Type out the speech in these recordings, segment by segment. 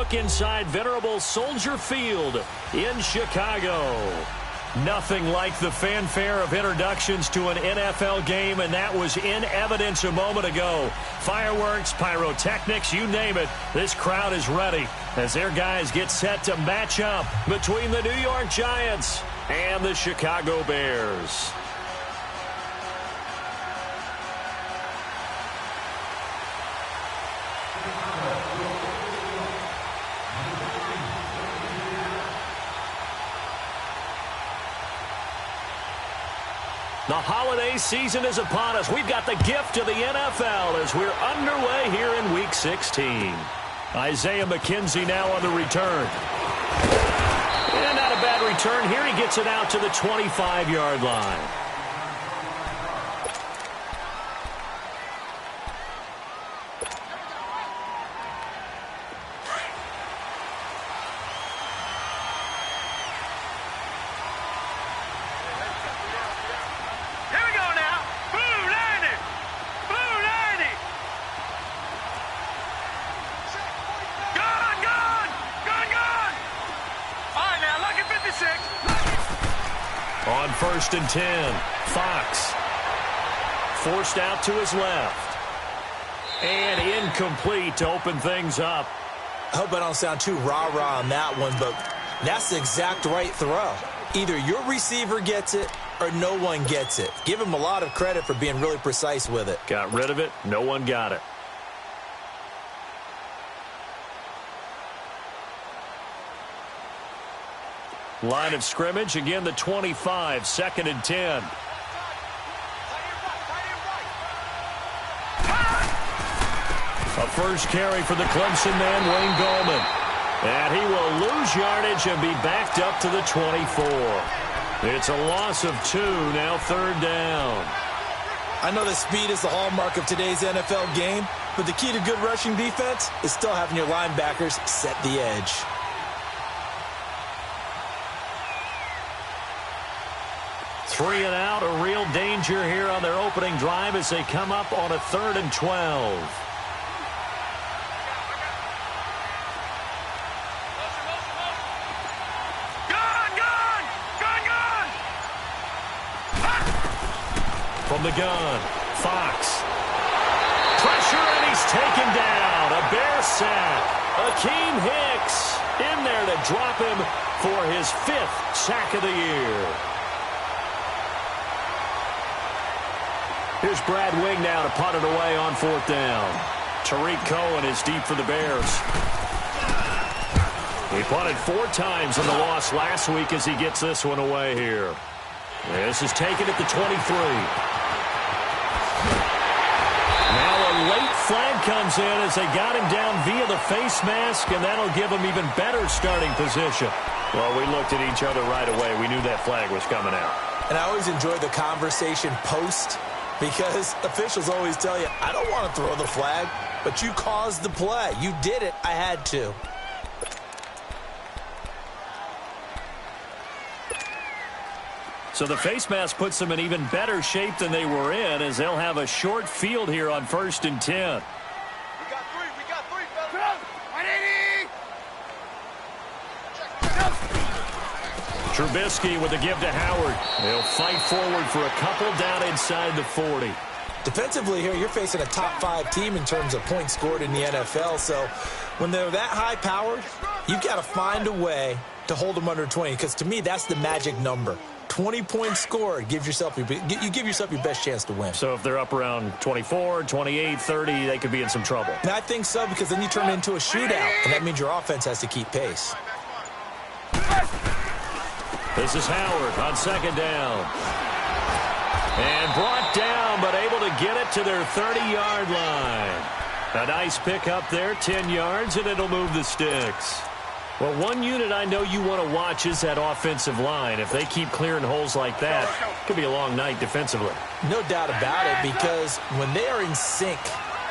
look inside venerable Soldier Field in Chicago. Nothing like the fanfare of introductions to an NFL game, and that was in evidence a moment ago. Fireworks, pyrotechnics, you name it. This crowd is ready as their guys get set to match up between the New York Giants and the Chicago Bears. The holiday season is upon us. We've got the gift of the NFL as we're underway here in Week 16. Isaiah McKenzie now on the return. And not a bad return here. He gets it out to the 25-yard line. On 1st and 10, Fox forced out to his left. And incomplete to open things up. I hope I don't sound too rah-rah on that one, but that's the exact right throw. Either your receiver gets it or no one gets it. Give him a lot of credit for being really precise with it. Got rid of it. No one got it. Line of scrimmage, again the 25, 2nd and 10. A first carry for the Clemson man, Wayne Gallman. And he will lose yardage and be backed up to the 24. It's a loss of 2, now 3rd down. I know that speed is the hallmark of today's NFL game, but the key to good rushing defense is still having your linebackers set the edge. Three and out, a real danger here on their opening drive as they come up on a 3rd and 12. From the gun, Fox. Pressure, and he's taken down. A Bear sack. Akeem Hicks in there to drop him for his 5th sack of the year. Here's Brad Wing now to punt it away on 4th down. Tariq Cohen is deep for the Bears. He punted 4 times in the loss last week as he gets this one away here. This is taken at the 23. Now a late flag comes in as they got him down via the face mask, and that'll give him even better starting position. Well, we looked at each other right away. We knew that flag was coming out. And I always enjoy the conversation post, because officials always tell you, I don't want to throw the flag, but you caused the play. You did it. I had to. So the face mask puts them in even better shape than they were in as they'll have a short field here on 1st and 10. We got 3, fellas. 180. Trubisky with a give to Howard. They'll fight forward for a couple down inside the 40. Defensively here, you're facing a top 5 team in terms of points scored in the NFL. So when they're that high powered, you've got to find a way to hold them under 20. Because to me, that's the magic number. 20 points scored, you give yourself your best chance to win. So if they're up around 24, 28, 30, they could be in some trouble. And I think so, because then you turn it into a shootout, and that means your offense has to keep pace. This is Howard on 2nd down. And brought down, but able to get it to their 30-yard line. A nice pick up there, 10 yards, and it'll move the sticks. Well, one unit I know you want to watch is that offensive line. If they keep clearing holes like that, it could be a long night defensively. No doubt about it, because when they are in sync,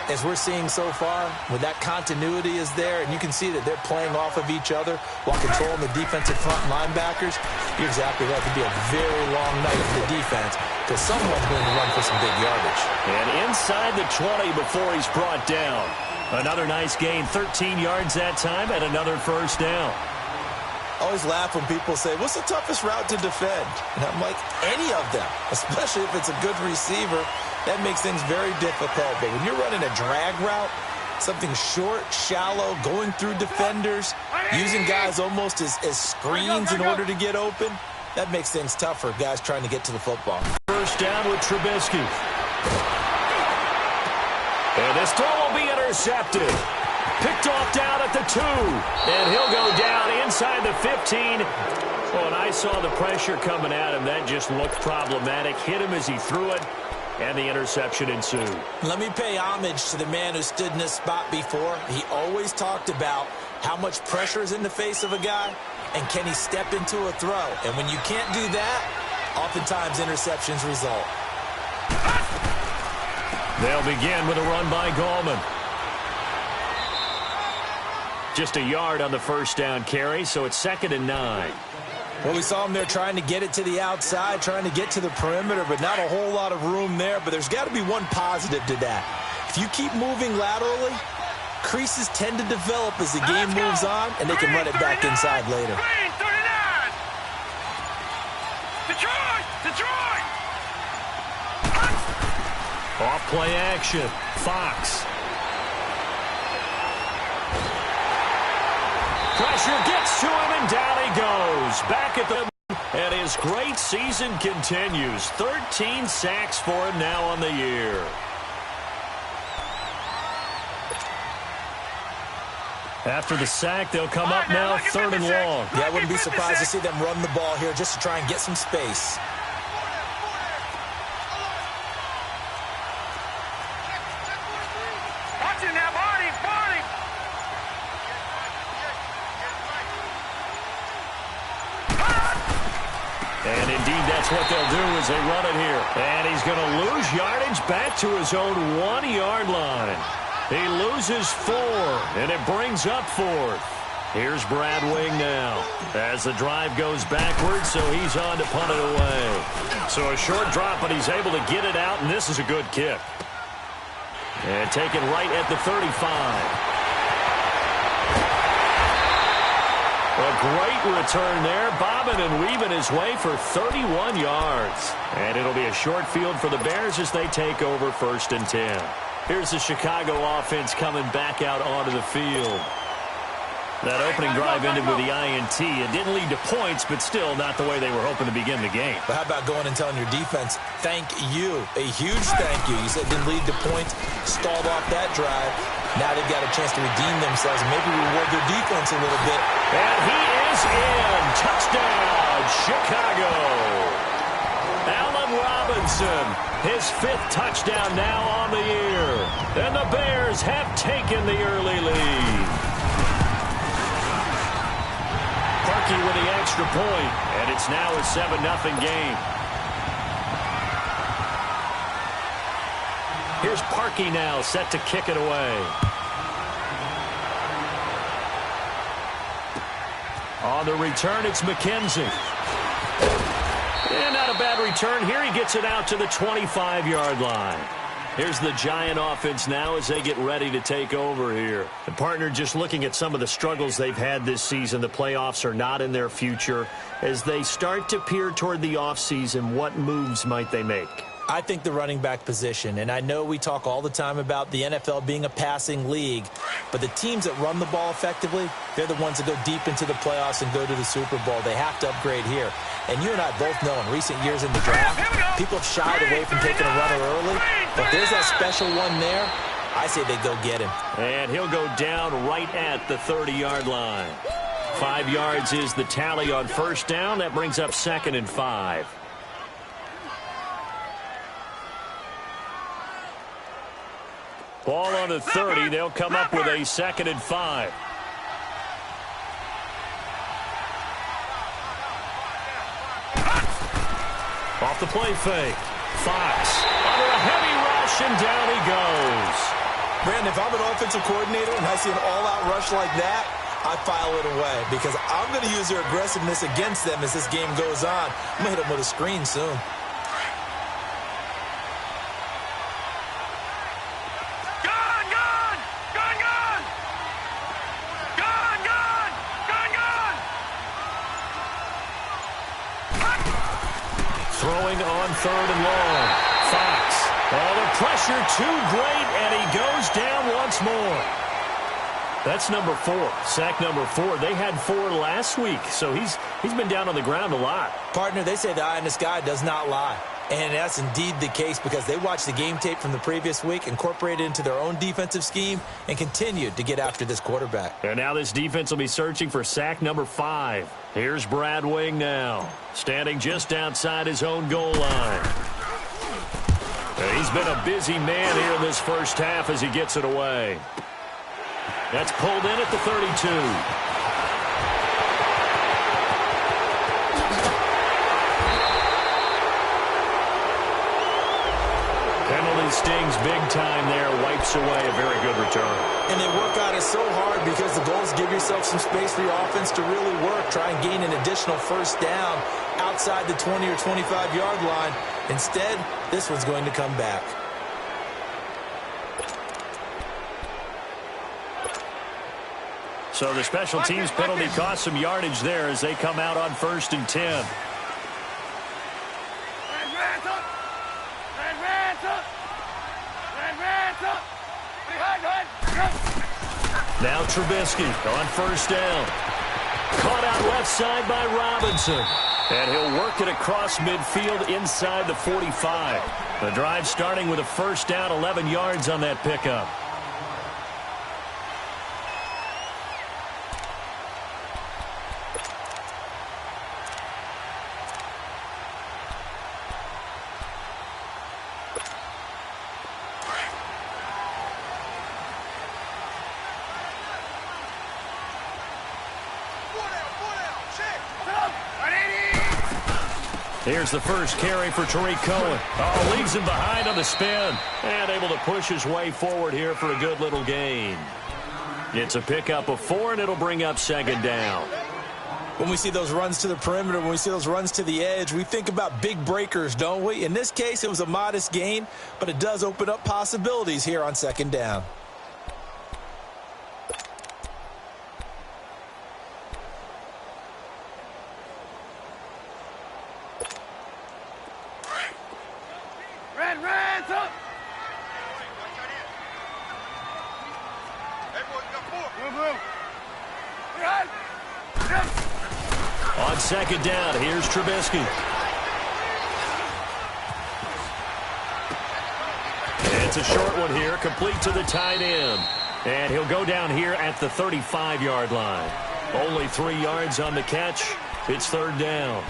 as we're seeing so far, when that continuity is there, and you can see that they're playing off of each other while controlling the defensive front linebackers, you're exactly right. It could be a very long night for the defense because someone's going to run for some big yardage. And inside the 20 before he's brought down. Another nice gain, 13 yards that time, and another first down. I always laugh when people say, what's the toughest route to defend? And I'm like, any of them, especially if it's a good receiver. That makes things very difficult. But when you're running a drag route, something short, shallow, going through defenders, using guys almost as screens in order to get open, that makes things tough for guys trying to get to the football. First down with Trubisky. And this throw will be intercepted. Picked off down at the 2. And he'll go down inside the 15. Oh, and I saw the pressure coming at him. That just looked problematic. Hit him as he threw it. And the interception ensued. Let me pay homage to the man who stood in this spot before. He always talked about how much pressure is in the face of a guy, and can he step into a throw. And when you can't do that, oftentimes interceptions result. They'll begin with a run by Gallman. Just a yard on the first down carry, so it's 2nd and 9. Well, we saw him there trying to get it to the outside, trying to get to the perimeter, but not a whole lot of room there. But there's got to be one positive to that. If you keep moving laterally, creases tend to develop as the game moves on, and they can run it back inside later. Detroit! Off play action. Fox. Pressure gets to him, and down he goes. Back at the... And his great season continues. 13 sacks for him now on the year. After the sack, they'll come up now 3rd and long. Yeah, I wouldn't be surprised to see them run the ball here just to try and get some space. And indeed, that's what they'll do as they run it here. And he's going to lose yardage back to his own 1-yard line. He loses 4, and it brings up 4th. Here's Brad Wing now as the drive goes backwards, so he's on to punt it away. So a short drop, but he's able to get it out, and this is a good kick. And taken right at the 35. A great return there, bobbing and weaving his way for 31 yards. And it'll be a short field for the Bears as they take over 1st and 10. Here's the Chicago offense coming back out onto the field. That opening drive ended with the INT. It didn't lead to points, but still not the way they were hoping to begin the game. But how about going and telling your defense, thank you, a huge thank you. You said it didn't lead to points, stalled off that drive. Now they've got a chance to redeem themselves and maybe reward their defense a little bit. And he is in. Touchdown, Chicago. Allen Robinson, his 5th touchdown now on the year. And the Bears have taken the early lead. Parkey with the extra point, and it's now a 7-0 game. Here's Parkey now, set to kick it away. On the return, it's McKenzie. And not a bad return here. He gets it out to the 25-yard line. Here's the Giant offense now as they get ready to take over here. The partner just looking at some of the struggles they've had this season. The playoffs are not in their future. As they start to peer toward the offseason, what moves might they make? I think the running back position, and I know we talk all the time about the NFL being a passing league, but the teams that run the ball effectively, they're the ones that go deep into the playoffs and go to the Super Bowl. They have to upgrade here. And you and I both know in recent years in the draft, people have shied away from taking a runner early, but there's that special one there. I say they go get him. And he'll go down right at the 30-yard line. 5 yards is the tally on first down. That brings up 2nd and 5. Ball on the 30. They'll come up with a 2nd and 5. Off the play fake. Fox under a heavy rush, and down he goes. Brandon, if I'm an offensive coordinator and I see an all-out rush like that, I file it away because I'm going to use their aggressiveness against them as this game goes on. I'm going to hit them with a screen soon. Gun! throwing on 3rd and long. Fox. Oh, the pressure too great, and he goes down once more. That's number 4, sack number 4. They had 4 last week, so he's been down on the ground a lot. Partner, they say the eye in the sky does not lie. And that's indeed the case because they watched the game tape from the previous week, incorporated it into their own defensive scheme, and continued to get after this quarterback. And now this defense will be searching for sack number 5. Here's Brad Wing now, standing just outside his own goal line. He's been a busy man here in this first half as he gets it away. That's pulled in at the 32. Stings big time there, wipes away a very good return. And they work on it so hard because the goal is give yourself some space for your offense to really work. Try and gain an additional first down outside the 20 or 25-yard line. Instead, this one's going to come back. So the special teams penalty cost some yardage there as they come out on 1st and 10. Now Trubisky on 1st down. Caught out left side by Robinson. And he'll work it across midfield inside the 45. The drive starting with a 1st down, 11 yards on that pickup. Here's the first carry for Tariq Cohen. Oh, leaves him behind on the spin. And able to push his way forward here for a good little gain. It's a pickup of 4, and it'll bring up 2nd down. When we see those runs to the perimeter, when we see those runs to the edge, we think about big breakers, don't we? In this case, it was a modest gain, but it does open up possibilities here on 2nd down. On 2nd down, here's Trubisky. It's a short one here, complete to the tight end. And he'll go down here at the 35-yard line. Only 3 yards on the catch. It's 3rd down.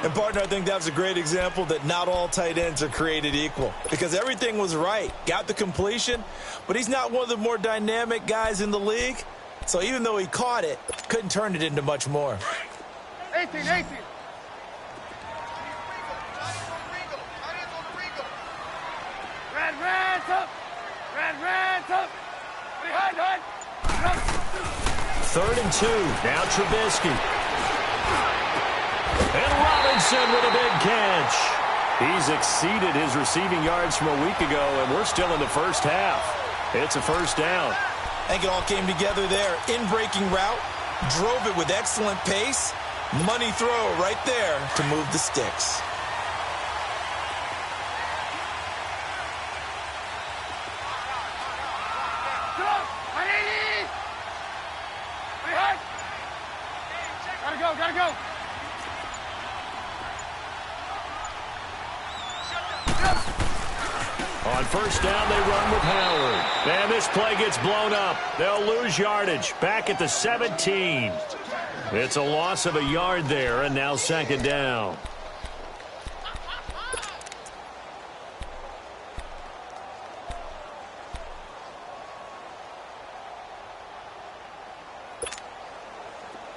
And, partner, I think that was a great example that not all tight ends are created equal. Because everything was right. Got the completion, but he's not one of the more dynamic guys in the league. So even though he caught it, couldn't turn it into much more. 18. Third and 2. Now Trubisky. And Robinson with a big catch. He's exceeded his receiving yards from a week ago, and we're still in the first half. It's a 1st down. I think it all came together there. In-breaking route, drove it with excellent pace. Money throw right there to move the sticks. Gotta go. On 1st down, they run with Howard. And this play gets blown up. They'll lose yardage. Back at the 17. It's a loss of a yard there, and now 2nd down.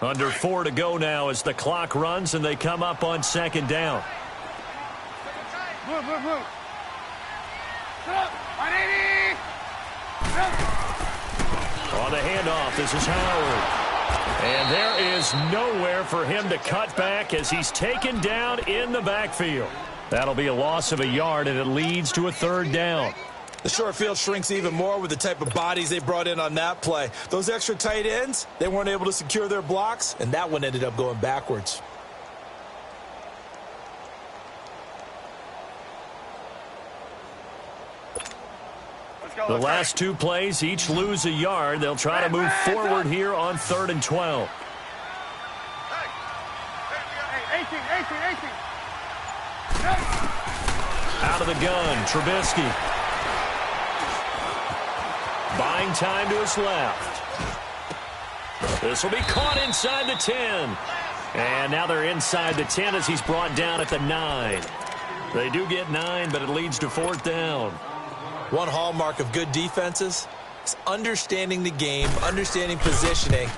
Under 4 to go now as the clock runs, and they come up on 2nd down. Move. On the handoff, this is Howard. And there is nowhere for him to cut back as he's taken down in the backfield. That'll be a loss of a yard, and it leads to a 3rd down. The short field shrinks even more with the type of bodies they brought in on that play. Those extra tight ends, they weren't able to secure their blocks, and that one ended up going backwards. The last two plays each lose a yard. They'll try to move forward here on 3rd and 12. 18. Out of the gun, Trubisky. Buying time to his left. This will be caught inside the 10. And now they're inside the 10 as he's brought down at the 9. They do get 9, but it leads to 4th down. One hallmark of good defenses is understanding the game, understanding positioning,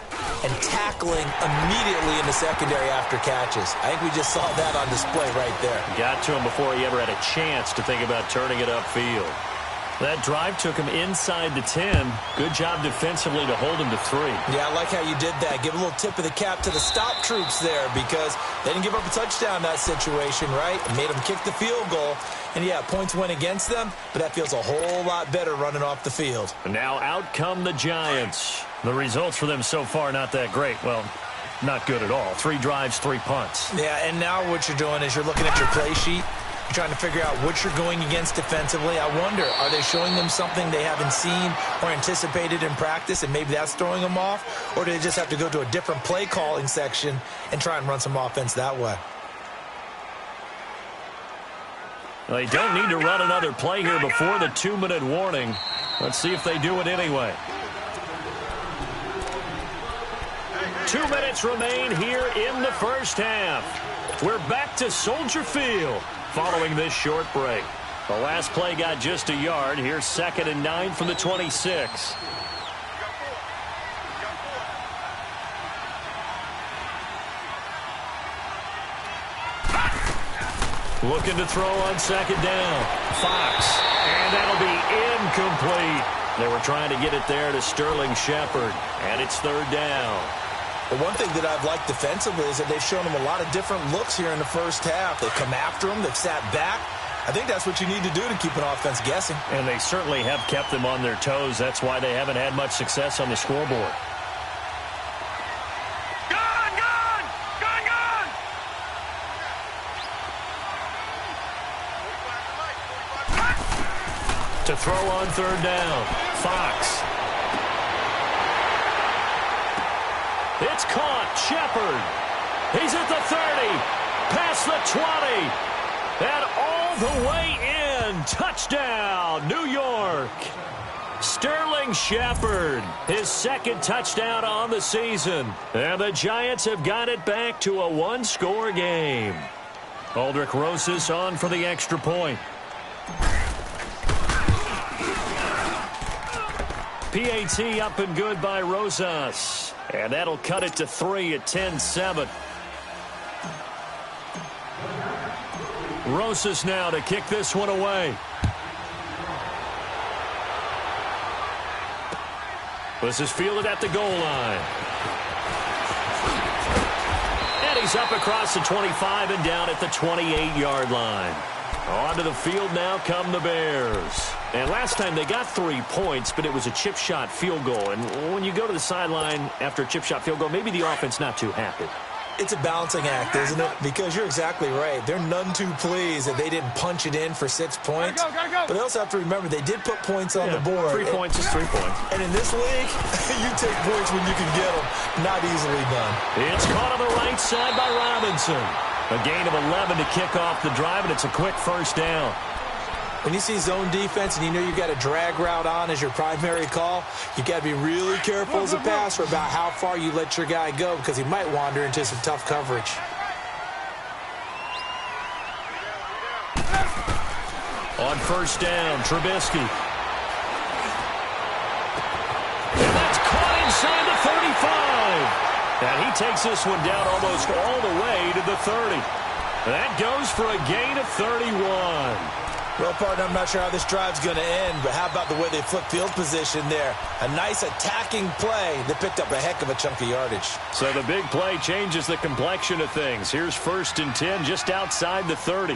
and tackling immediately in the secondary after catches. I think we just saw that on display right there. Got to him before he ever had a chance to think about turning it upfield. That drive took him inside the 10. Good job defensively to hold him to 3. Yeah, I like how you did that. Give a little tip of the cap to the stop troops there because they didn't give up a touchdown in that situation, right? It made them kick the field goal. And, yeah, points went against them, but that feels a whole lot better running off the field. And now out come the Giants. The results for them so far not that great. Well, not good at all. 3 drives, 3 punts. Yeah, and now what you're doing is you're looking at your play sheet. You're trying to figure out what you're going against defensively. I wonder, are they showing them something they haven't seen or anticipated in practice, and maybe that's throwing them off? Or do they just have to go to a different play calling section and try and run some offense that way? Well, they don't need to run another play here before the 2-minute warning. Let's see if they do it anyway. 2 minutes remain here in the first half. We're back to Soldier Field following this short break. The last play got just a yard. Here's 2nd and 9 from the 26. Looking to throw on 2nd down. Fox. And that'll be incomplete. They were trying to get it there to Sterling Shepard. And it's 3rd down. But one thing that I've liked defensively is that they've shown them a lot of different looks here in the first half. They've come after them. They've sat back. I think that's what you need to do to keep an offense guessing. And they certainly have kept them on their toes. That's why they haven't had much success on the scoreboard. To throw on 3rd down. Fox. It's caught. Shepard. He's at the 30. Past the 20. And all the way in. Touchdown, New York. Sterling Shepard. His 2nd touchdown on the season. And the Giants have got it back to a 1-score game. Aldrich Rosas on for the extra point. PAT up and good by Rosas. And that'll cut it to 3 at 10-7. Rosas now to kick this one away. This is fielded at the goal line. And he's up across the 25 and down at the 28-yard line. Onto the field now come the Bears. And last time they got 3 points, but it was a chip shot field goal. And when you go to the sideline after a chip shot field goal, maybe the offense not too happy. It's a balancing act, isn't it? Because you're exactly right. They're none too pleased that they didn't punch it in for 6 points. Gotta go. But they also have to remember they did put points on the board. 3 points is 3 points. And in this league, you take points when you can get them. Not easily done. It's caught on the right side by Robinson. A gain of 11 to kick off the drive, and it's a quick 1st down. When you see zone defense and you know you've got a drag route on as your primary call, you got to be really careful as a passer about how far you let your guy go because he might wander into some tough coverage. On 1st down, Trubisky. And that's caught inside the 35. And he takes this one down almost all the way to the 30. That goes for a gain of 31. Well, partner, I'm not sure how this drive's going to end, but how about the way they flip field position there? A nice attacking play that picked up a heck of a chunk of yardage. So the big play changes the complexion of things. Here's 1st and 10 just outside the 30.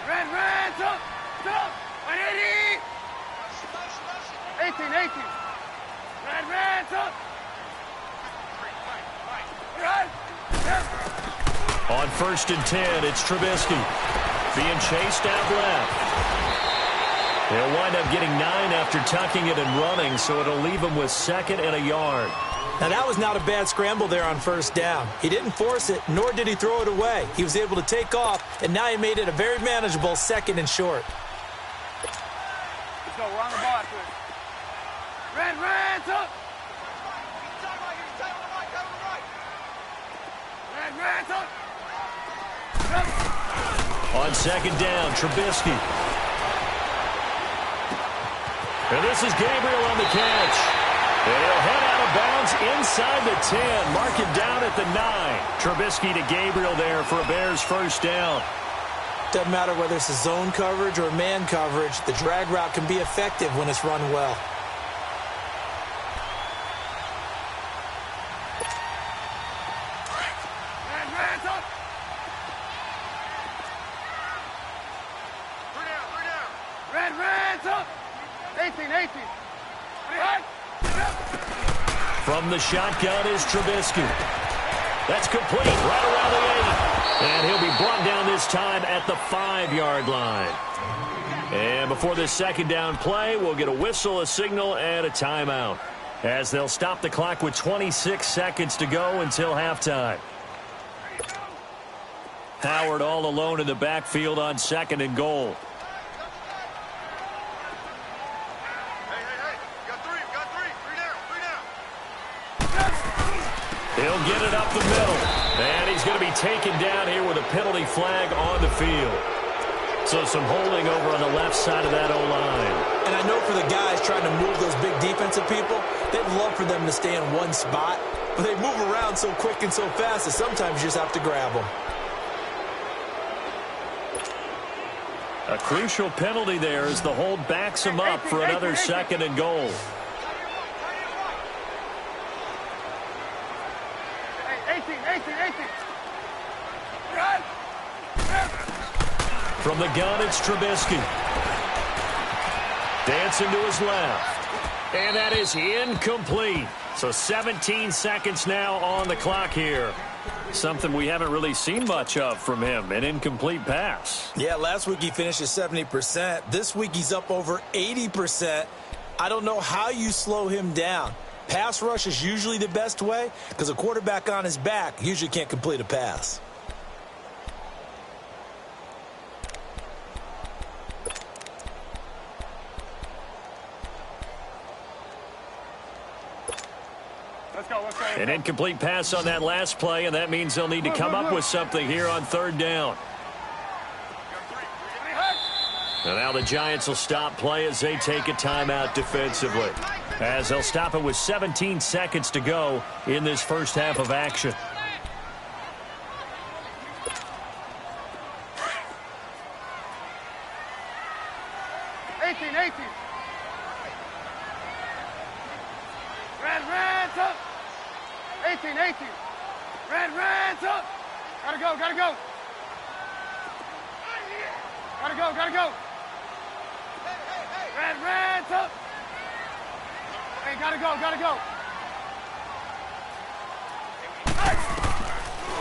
Red, up, 180. 18. Red, up. On 1st and 10, it's Trubisky being chased out left. He'll wind up getting 9 after tucking it and running, so it'll leave him with 2nd and a yard. Now, that was not a bad scramble there on 1st down. He didn't force it, nor did he throw it away. He was able to take off, and now he made it a very manageable 2nd and short. Let's go. We're on the ball after this. Red, up. Red, up. On 2nd down, Trubisky. And this is Gabriel on the catch. And he'll head out of bounds inside the 10. Mark it down at the 9. Trubisky to Gabriel there for a Bears 1st down. Doesn't matter whether it's a zone coverage or man coverage, the drag route can be effective when it's run well. Red, up. 3 down. Red, up. 18. Red. From the shotgun is Trubisky. That's complete right around the 8. And he'll be brought down this time at the 5-yard line. And before this 2nd down play, we'll get a whistle, a signal, and a timeout, as they'll stop the clock with 26 seconds to go until halftime. Howard all alone in the backfield on 2nd and goal. He'll get it up the middle. And he's going to be taken down here with a penalty flag on the field. So some holding over on the left side of that O-line. And I know for the guys trying to move those big defensive people, they'd love for them to stay in one spot. But they move around so quick and so fast that sometimes you just have to grab them. A crucial penalty there as the hold backs him up for another 2nd and goal. 18. Run. From the gun, it's Trubisky. Dancing to his left. And that is incomplete. So 17 seconds now on the clock here. Something we haven't really seen much of from him, an incomplete pass. Yeah, last week he finished at 70%. This week he's up over 80%. I don't know how you slow him down. Pass rush is usually the best way because a quarterback on his back usually can't complete a pass. Let's go. An incomplete pass on that last play, and that means they'll need to come up with something here on 3rd down. And now the Giants will stop play as they take a timeout defensively, as they'll stop it with 17 seconds to go in this first half of action. Red, up. 18. Red, up. Gotta go. Gotta go. Red, up. Hey, gotta go.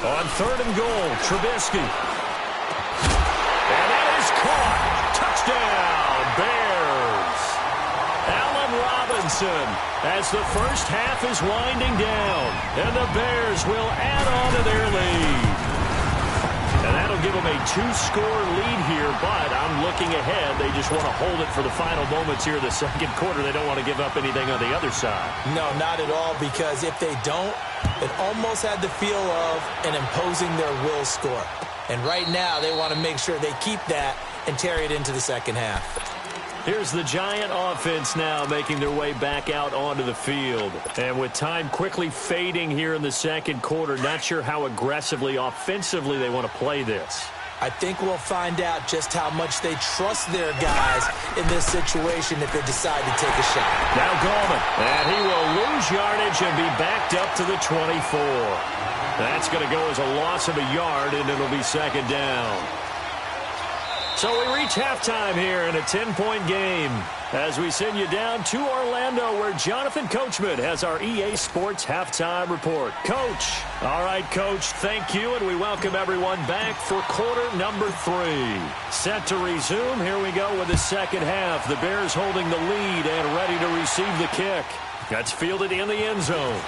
On 3rd and goal, Trubisky. And that is caught. Touchdown, Bears. Allen Robinson, as the first half is winding down, and the Bears will add on to their lead. And that'll give them a 2-score lead here, but I'm looking ahead. They just want to hold it for the final moments here in the 2nd quarter. They don't want to give up anything on the other side. No, not at all, because if they don't, it almost had the feel of an imposing their will score. And right now, they want to make sure they keep that and carry it into the 2nd half. Here's the Giant offense now making their way back out onto the field. And with time quickly fading here in the 2nd quarter, not sure how aggressively, offensively they want to play this. I think we'll find out just how much they trust their guys in this situation if they decide to take a shot. Now Gallman, and he will lose yardage and be backed up to the 24. That's going to go as a loss of a yard, and it'll be 2nd down. So we reach halftime here in a 10-point game as we send you down to Orlando where Jonathan Coachman has our EA Sports halftime report. Coach. All right, Coach, thank you, and we welcome everyone back for quarter number 3. Set to resume. Here we go with the second half. The Bears holding the lead and ready to receive the kick. That's fielded in the end zone.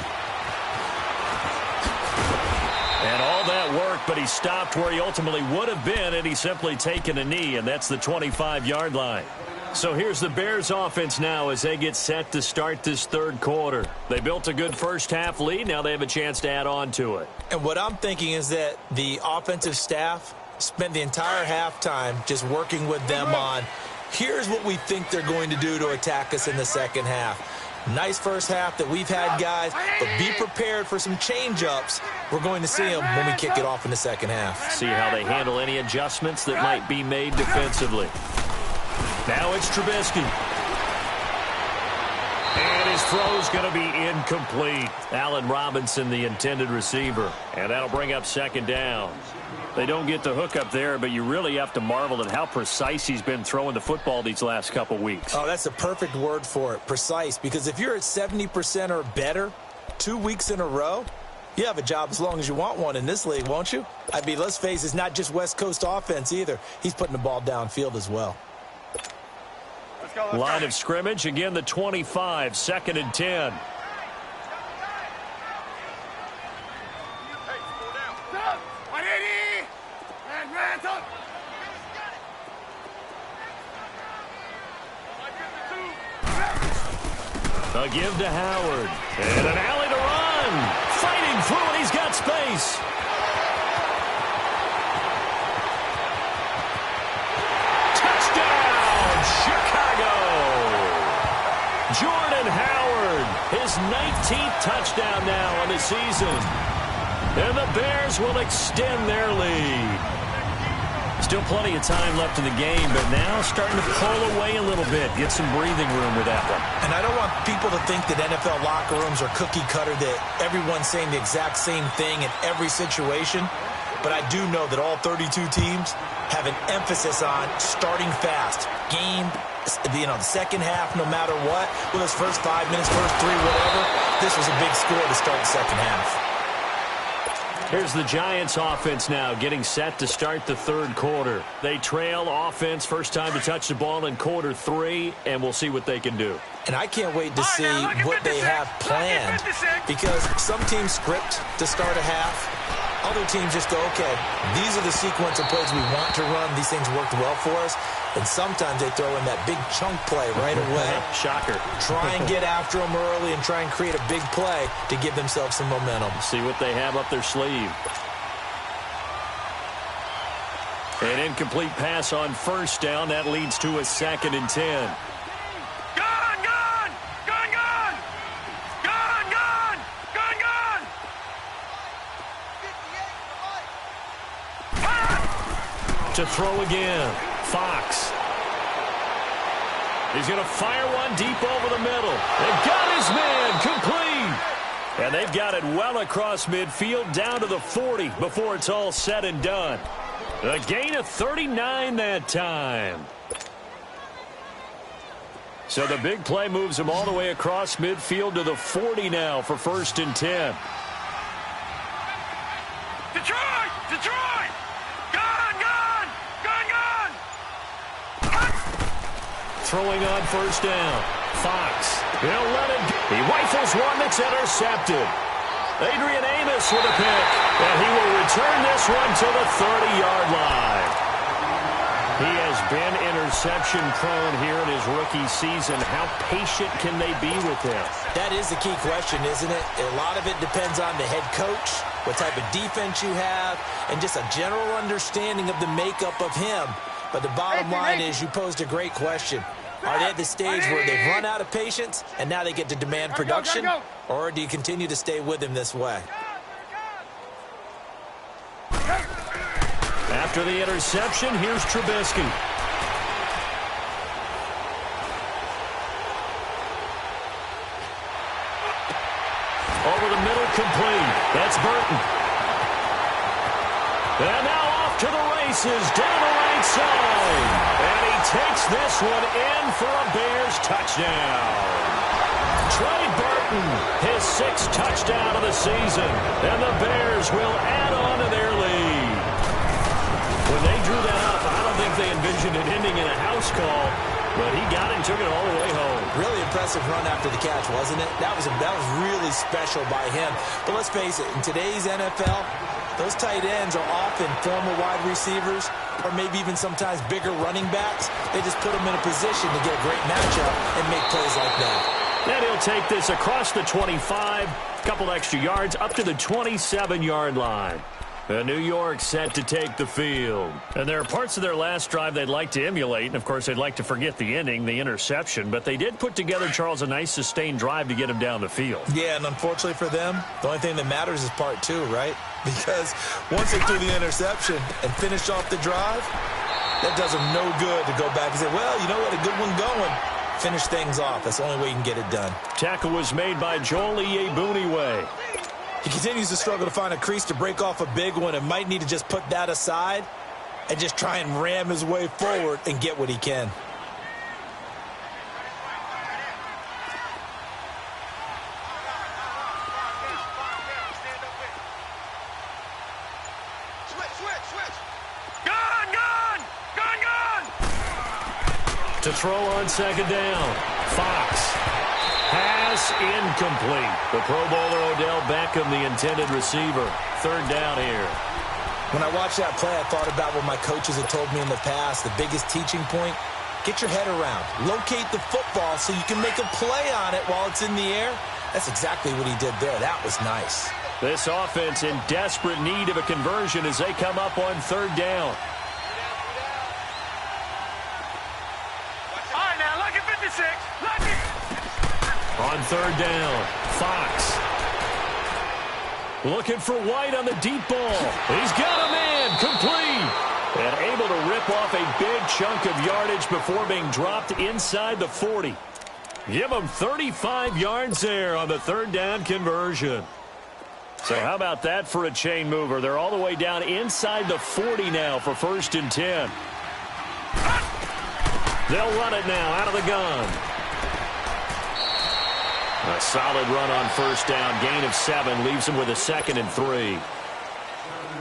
And all that work, but he stopped where he ultimately would have been, and he's simply taken a knee, and that's the 25-yard line. So here's the Bears offense now as they get set to start this third quarter. They built a good first-half lead. Now they have a chance to add on to it. And what I'm thinking is that the offensive staff spent the entire halftime just working with them on, here's what we think they're going to do to attack us in the second half. Nice first half that we've had, guys, but be prepared for some change-ups. We're going to see them when we kick it off in the second half. See how they handle any adjustments that might be made defensively. Now it's Trubisky. And his throw's going to be incomplete. Allen Robinson, the intended receiver. And that'll bring up second down. They don't get the hook up there, but you really have to marvel at how precise he's been throwing the football these last couple weeks. Oh, that's the perfect word for it, precise. Because if you're at 70% or better 2 weeks in a row, you have a job as long as you want one in this league, won't you? I mean, let's face it, it's not just West Coast offense either. He's putting the ball downfield as well. Let's Line of scrimmage, again the 25, 2nd and 10. A give to Howard. And an alley to run. Fighting through it. He's got space. Touchdown, Chicago. Jordan Howard, his 19th touchdown now on the season. And the Bears will extend their lead. Still plenty of time left in the game, but now starting to pull away a little bit. Get some breathing room with that one. And I don't want people to think that NFL locker rooms are cookie cutter, that everyone's saying the exact same thing in every situation. But I do know that all 32 teams have an emphasis on starting fast. Game, the second half, no matter what. Well, those first 5 minutes, first 3, whatever. This was a big score to start the second half. Here's the Giants offense now getting set to start the third quarter. They trail offense, first time to touch the ball in quarter 3, and we'll see what they can do. And I can't wait to see what they have planned, because some teams script to start a half. Other teams just go, okay, these are the sequence of plays we want to run. These things worked well for us. And sometimes they throw in that big chunk play right away. Shocker. Try and get after them early and try and create a big play to give themselves some momentum. See what they have up their sleeve. An incomplete pass on first down. That leads to a 2nd and 10. To throw again. Fox. He's going to fire one deep over the middle. They've got his man complete. And they've got it well across midfield down to the 40 before it's all said and done. A gain of 39 that time. So the big play moves him all the way across midfield to the 40 now for 1st and 10. Detroit! Detroit! Throwing on first down. Fox. He'll let it. He rifles one that's intercepted. Adrian Amos with a pick. And he will return this one to the 30-yard line. He has been interception prone here in his rookie season. How patient can they be with him? That is the key question, isn't it? A lot of it depends on the head coach, what type of defense you have, and just a general understanding of the makeup of him. But the bottom line is you posed a great question. Are they at the stage where they've run out of patience and now they get to demand production? Or do you continue to stay with him this way? After the interception, here's Trubisky. Over the middle, complete. That's Burton. And now off to the races, down the right side. And he takes this one in for a Bears touchdown. Trey Burton, his 6th touchdown of the season. And the Bears will add on to their lead. When they drew that up, I don't think they envisioned it ending in a house call. But he got it and took it all the way home. Really impressive run after the catch, wasn't it? That was really special by him. But let's face it, in today's NFL, those tight ends are often former wide receivers or maybe even sometimes bigger running backs. They just put them in a position to get a great matchup and make plays like that. And he'll take this across the 25, a couple extra yards, up to the 27-yard line. And New York set to take the field. And there are parts of their last drive they'd like to emulate. And, of course, they'd like to forget the ending, the interception. But they did put together, Charles, a nice sustained drive to get him down the field. Yeah, and unfortunately for them, the only thing that matters is part 2, right? Because once they threw the interception and finished off the drive, that does them no good to go back and say, well, you know what, a good one going. Finish things off. That's the only way you can get it done. Tackle was made by Joel Iyiegbuniwe. He continues to struggle to find a crease to break off a big one and might need to just put that aside and just try and ram his way forward and get what he can. To throw on 2nd down. Fox. Pass incomplete. The Pro Bowler Odell Beckham, the intended receiver. 3rd down here. When I watched that play, I thought about what my coaches had told me in the past. The biggest teaching point, get your head around. Locate the football so you can make a play on it while it's in the air. That's exactly what he did there. That was nice. This offense in desperate need of a conversion as they come up on 3rd down. All right, now, lucky 56. Lucky. On 3rd down, Fox. Looking for White on the deep ball. He's got a man, complete. And able to rip off a big chunk of yardage before being dropped inside the 40. Give him 35 yards there on the 3rd down conversion. So how about that for a chain mover? They're all the way down inside the 40 now for 1st and 10. They'll run it now out of the gun. A solid run on 1st down. Gain of 7 leaves him with a 2nd and 3.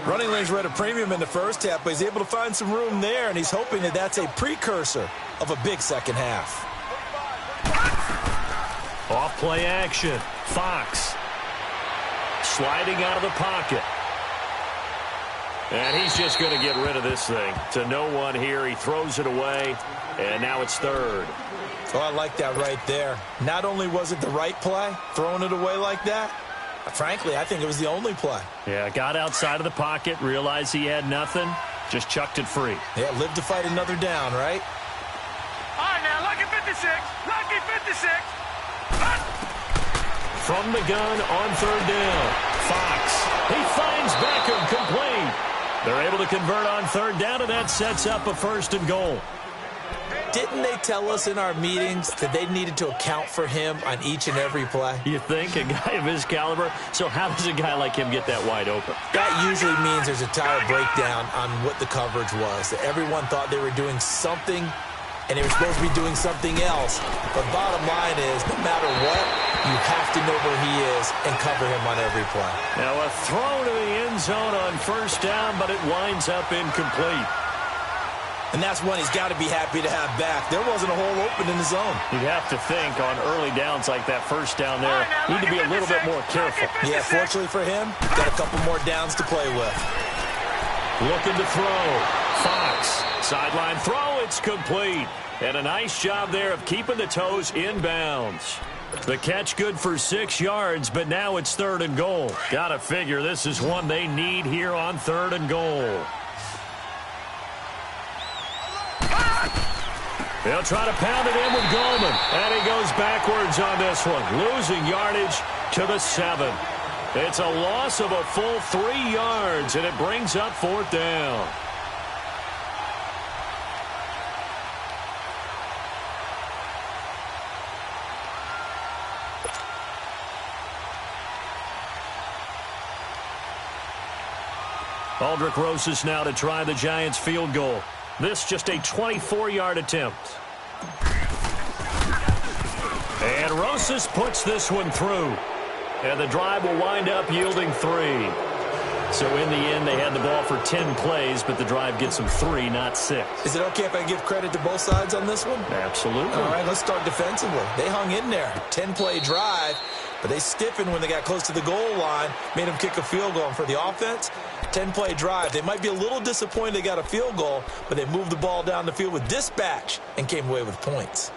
Running lanes were at a premium in the first half, but he's able to find some room there, and he's hoping that that's a precursor of a big second half. Off play action. Fox. Sliding out of the pocket. And he's just going to get rid of this thing. To no one here. He throws it away, and now it's 3rd. Oh, I like that right there. Not only was it the right play, throwing it away like that, frankly, I think it was the only play. Yeah, got outside of the pocket, realized he had nothing, just chucked it free. Yeah, live to fight another down, right? All right, now, lucky 56. Lucky 56. From the gun on 3rd down, Fox. He finds Beckham, complete. They're able to convert on 3rd down, and that sets up a 1st and goal. Didn't they tell us in our meetings that they needed to account for him on each and every play? You think? A guy of his caliber? So how does a guy like him get that wide open? That usually means there's a entire breakdown on what the coverage was. That everyone thought they were doing something, and they were supposed to be doing something else. But bottom line is, no matter what, you have to know where he is and cover him on every play. Now a throw to the end zone on 1st down, but it winds up incomplete. And that's one he's got to be happy to have back. There wasn't a hole open in the zone. You'd have to think on early downs like that 1st down there, need to be a little bit more careful. Yeah, fortunately for him, got a couple more downs to play with. Looking to throw. Fox. Sideline throw. It's complete. And a nice job there of keeping the toes in bounds. The catch good for 6 yards, but now it's 3rd and goal. Got to figure this is one they need here on 3rd and goal. They'll try to pound it in with Goldman. And he goes backwards on this one, losing yardage to the 7. It's a loss of a full 3 yards, and it brings up 4th down. Aldrich Rosas now to try the Giants field goal. This just a 24-yard attempt. And Rosas puts this one through. And the drive will wind up yielding 3. So in the end, they had the ball for 10 plays, but the drive gets them 3, not 6. Is it okay if I give credit to both sides on this one? Absolutely. All right, let's start defensively. They hung in there. 10-play drive, but they stiffened when they got close to the goal line, made them kick a field goal. And for the offense, 10-play drive. They might be a little disappointed they got a field goal, but they moved the ball down the field with dispatch and came away with points.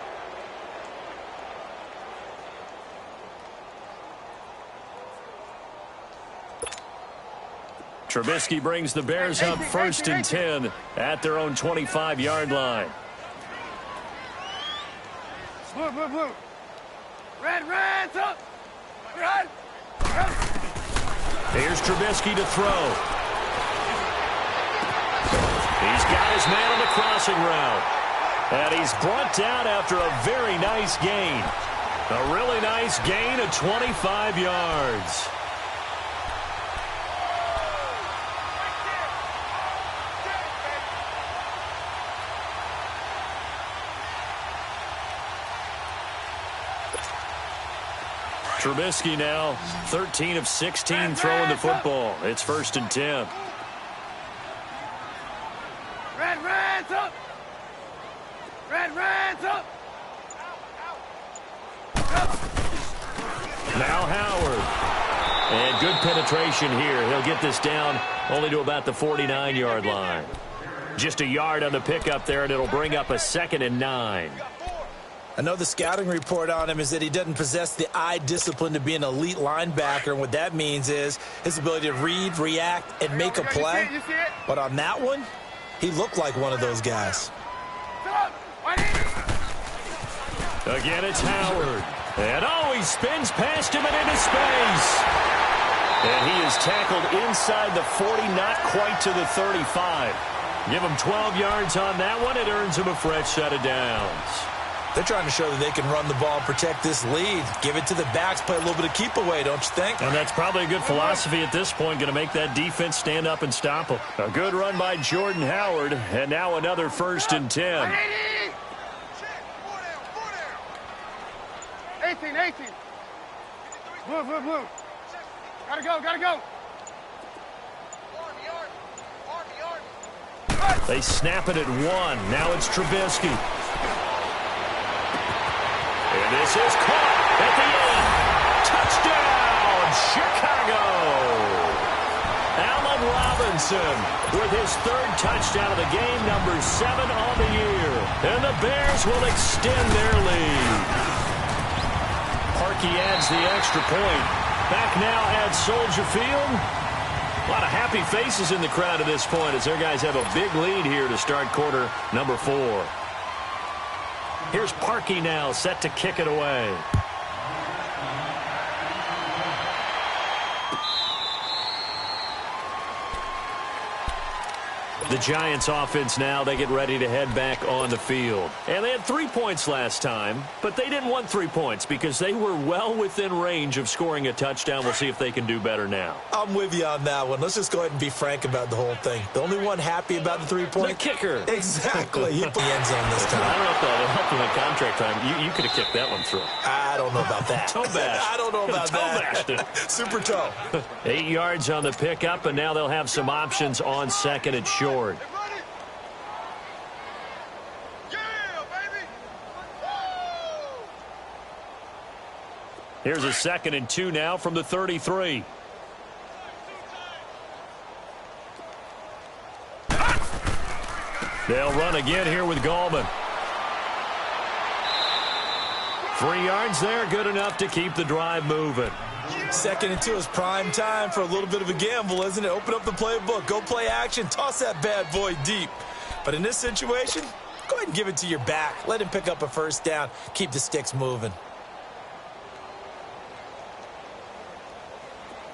Trubisky brings the Bears up 1st and 10 at their own 25-yard line. Blue, blue, blue. Red, red, up. Red. Here's Trubisky to throw. He's got his man on the crossing route. And he's brought down after a very nice gain. A really nice gain of 25 yards. Trubisky now 13 of 16 throwing the football. It's 1st and 10. Red, red, up. Red, red, up. Now Howard. And good penetration here. He'll get this down only to about the 49-yard line. Just a yard on the pickup there, and it'll bring up a 2nd and 9. I know the scouting report on him is that he doesn't possess the eye discipline to be an elite linebacker. And what that means is his ability to read, react, and make a play. But on that one, he looked like one of those guys. Again, it's Howard. And he spins past him and into space. And he is tackled inside the 40, not quite to the 35. Give him 12 yards on that one. It earns him a fresh set of downs. They're trying to show that they can run the ball and protect this lead. Give it to the backs, play a little bit of keep away, don't you think? And that's probably a good philosophy at this point, going to make that defense stand up and stop them. A good run by Jordan Howard, and now another 1st and 10. 18. Blue, blue, blue. Gotta go. They snap it at 1. Now it's Trubisky. And this is caught at the 8. Touchdown, Chicago. Allen Robinson with his 3rd touchdown of the game, number 7 on the year. And the Bears will extend their lead. Parkey adds the extra point. Back now at Soldier Field. A lot of happy faces in the crowd at this point as their guys have a big lead here to start quarter number 4. Here's Parkey now, set to kick it away. The Giants offense now, they get ready to head back on the field. And they had 3 points last time, but they didn't want 3 points because they were well within range of scoring a touchdown. We'll see if they can do better now. I'm with you on that one. Let's just go ahead and be frank about the whole thing. The only one happy about the 3-point? The kicker. Exactly. He put the end zone this time. I don't know if that helped him in contract time. You could have kicked that one through. I don't know about that. Toe bash. I don't know about that. Toe bashed it. Super toe. 8 yards on the pickup, and now they'll have some options on 2nd and short. Here's a 2nd and 2 now from the 33. They'll run again here with Gallman. 3 yards there, good enough to keep the drive moving. 2nd and 2 is prime time for a little bit of a gamble, isn't it? Open up the playbook, go play action, toss that bad boy deep. But in this situation, go ahead and give it to your back. Let him pick up a 1st down, keep the sticks moving.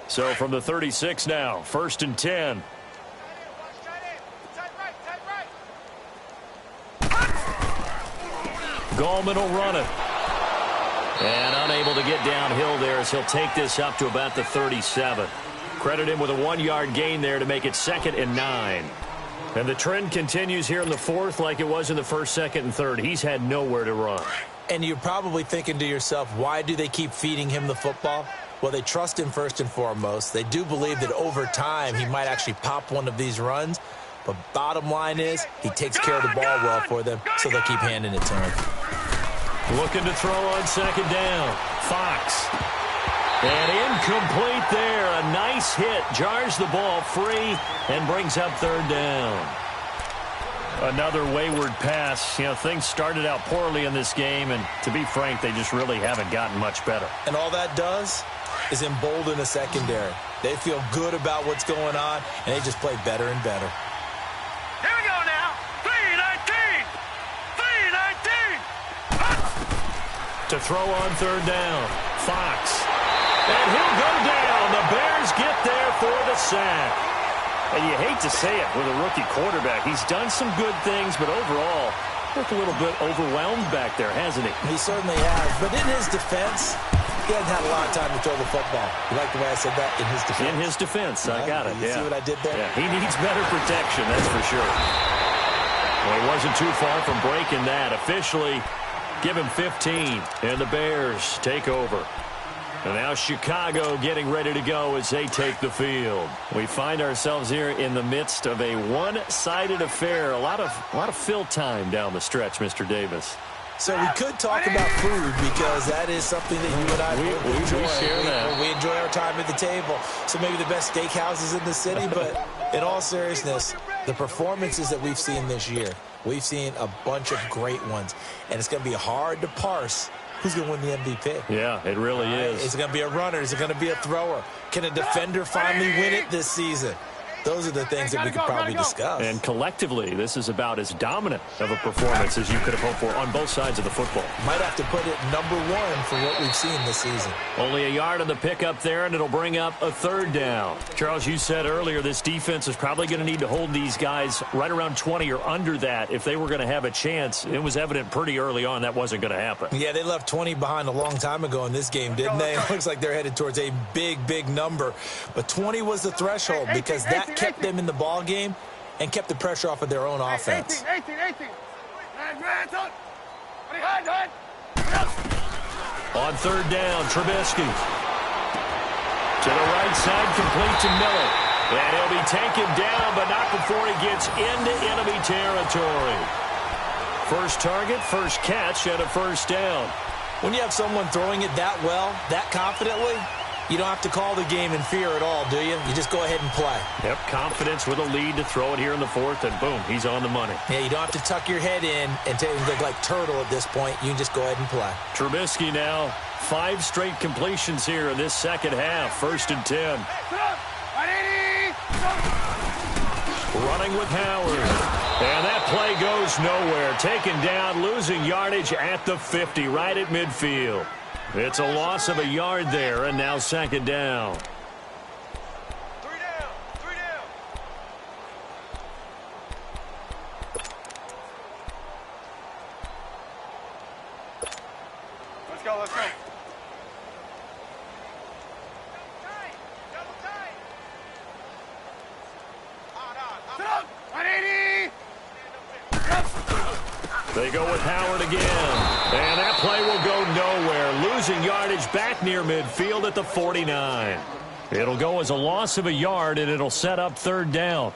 So from the 36 now, 1st and 10. Gallman will run it. And unable to get downhill there as he'll take this up to about the 37. Credit him with a 1-yard gain there to make it 2nd and 9. And the trend continues here in the 4th like it was in the 1st, 2nd, and 3rd. He's had nowhere to run. And you're probably thinking to yourself, why do they keep feeding him the football? Well, they trust him first and foremost. They do believe that over time he might actually pop one of these runs. But bottom line is he takes care of the ball well for them, so they'll keep handing it to him. Looking to throw on 2nd down. Fox. And incomplete there. A nice hit. Jars the ball free and brings up 3rd down. Another wayward pass. You know, things started out poorly in this game, and to be frank, they just really haven't gotten much better. And all that does is embolden the secondary. They feel good about what's going on, and they just play better and better. Here we go now. 3-19. 3-19. To throw on 3rd down. Fox. And he'll go down. The Bears get there for the sack. And you hate to say it with a rookie quarterback. He's done some good things, but overall, looked a little bit overwhelmed back there, hasn't he? He certainly has. But in his defense, he hasn't had a lot of time to throw the football. You like the way I said that? In his defense. In his defense. I got it. You see what I did there? Yeah, he needs better protection, that's for sure. Well, he wasn't too far from breaking that. Officially, give him 15, and the Bears take over. And now Chicago getting ready to go as they take the field. We find ourselves here in the midst of a one-sided affair. A lot of fill time down the stretch, Mr. Davis. So we could talk about food because that is something that you and I enjoy. We share that. We enjoy our time at the table. So maybe the best steakhouses in the city, but in all seriousness, the performances that we've seen this year, we've seen a bunch of great ones. And it's going to be hard to parse who's going to win the MVP. Yeah, it really is. Is it going to be a runner? Is it going to be a thrower? Can a defender finally win it this season? Those are the things that we could probably discuss. And collectively, this is about as dominant of a performance as you could have hoped for on both sides of the football. Might have to put it #1 for what we've seen this season. Only a yard on the pickup there, and it'll bring up a 3rd down. Charles, you said earlier this defense is probably going to need to hold these guys right around 20 or under that if they were going to have a chance. It was evident pretty early on that wasn't going to happen. Yeah, they left 20 behind a long time ago in this game, didn't they? It looks like they're headed towards a big, big number. But 20 was the threshold because that kept them in the ball game and kept the pressure off of their own offense. 18. On 3rd down, Trubisky. To the right side, complete to Miller. And he'll be taken down, but not before he gets into enemy territory. First target, first catch, and a 1st down. When you have someone throwing it that well, that confidently, you don't have to call the game in fear at all, do you? You just go ahead and play. Yep, confidence with a lead to throw it here in the 4th, and boom, he's on the money. Yeah, you don't have to tuck your head in and look like turtle at this point. You can just go ahead and play. Trubisky now, 5 straight completions here in this second half. 1st and 10. Running with Howard. And that play goes nowhere. Taken down, losing yardage at the 50, right at midfield. It's a loss of a yard there, and now 2nd down. 3 down. Let's go. They go with Howard again. And that play will go nowhere. Losing yardage back near midfield at the 49. It'll go as a loss of a yard, and it'll set up 3rd down.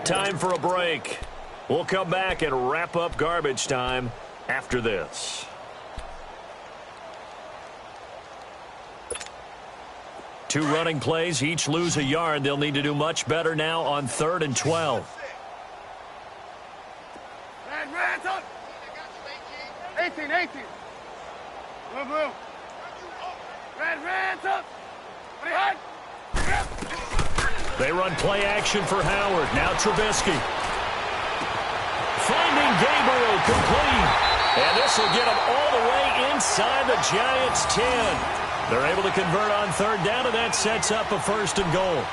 Time for a break. We'll come back and wrap up garbage time after this. Two running plays, each lose a yard. They'll need to do much better now on 3rd and 12. Red, up. 18. Blue. Red, up. They run play action for Howard. Now Trubisky. Finding Gabriel complete. And this will get him all the way inside the Giants' 10. They're able to convert on 3rd down, and that sets up a 1st and goal.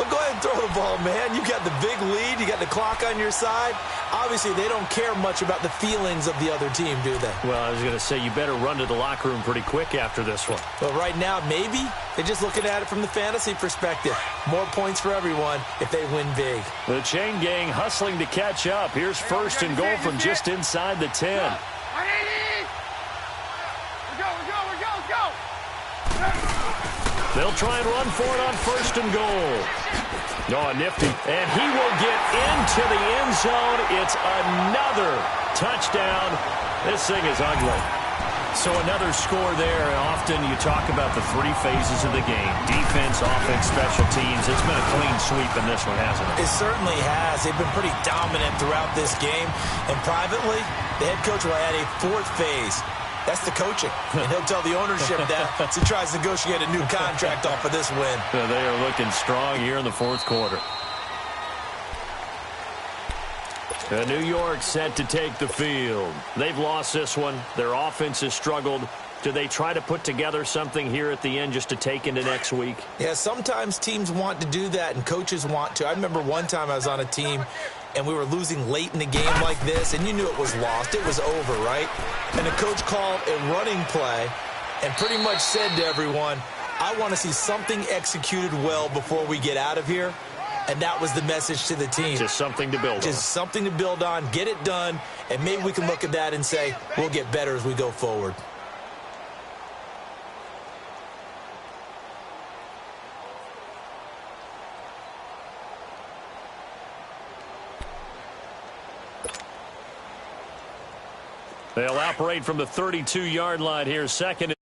Well, go ahead and throw the ball, man. You got the big lead. You got the clock on your side. Obviously, they don't care much about the feelings of the other team, do they? Well, I was going to say, you better run to the locker room pretty quick after this one. Well, right now, maybe they're just looking at it from the fantasy perspective. More points for everyone if they win big. The chain gang hustling to catch up. Here's first and goal from just inside the 10. Let's go. They'll try and run for it on first and goal. Oh, nifty. And he will get into the end zone. It's another touchdown. This thing is ugly. So another score there. And often you talk about the three phases of the game. Defense, offense, special teams. It's been a clean sweep in this one, hasn't it? It certainly has. They've been pretty dominant throughout this game. And privately, the head coach will add a fourth phase. That's the coaching. And he'll tell the ownership that as he tries to negotiate a new contract off of this win. They are looking strong here in the fourth quarter. New York set to take the field. They've lost this one. Their offense has struggled. Do they try to put together something here at the end just to take into next week? Yeah, sometimes teams want to do that and coaches want to. I remember one time I was on a team and we were losing late in the game like this, and you knew it was lost. It was over, right? And the coach called a running play and pretty much said to everyone, I want to see something executed well before we get out of here. And that was the message to the team. Just something to build on. Just something to build on, get it done, and maybe we can look at that and say, we'll get better as we go forward. They'll operate from the 32-yard line here. Second.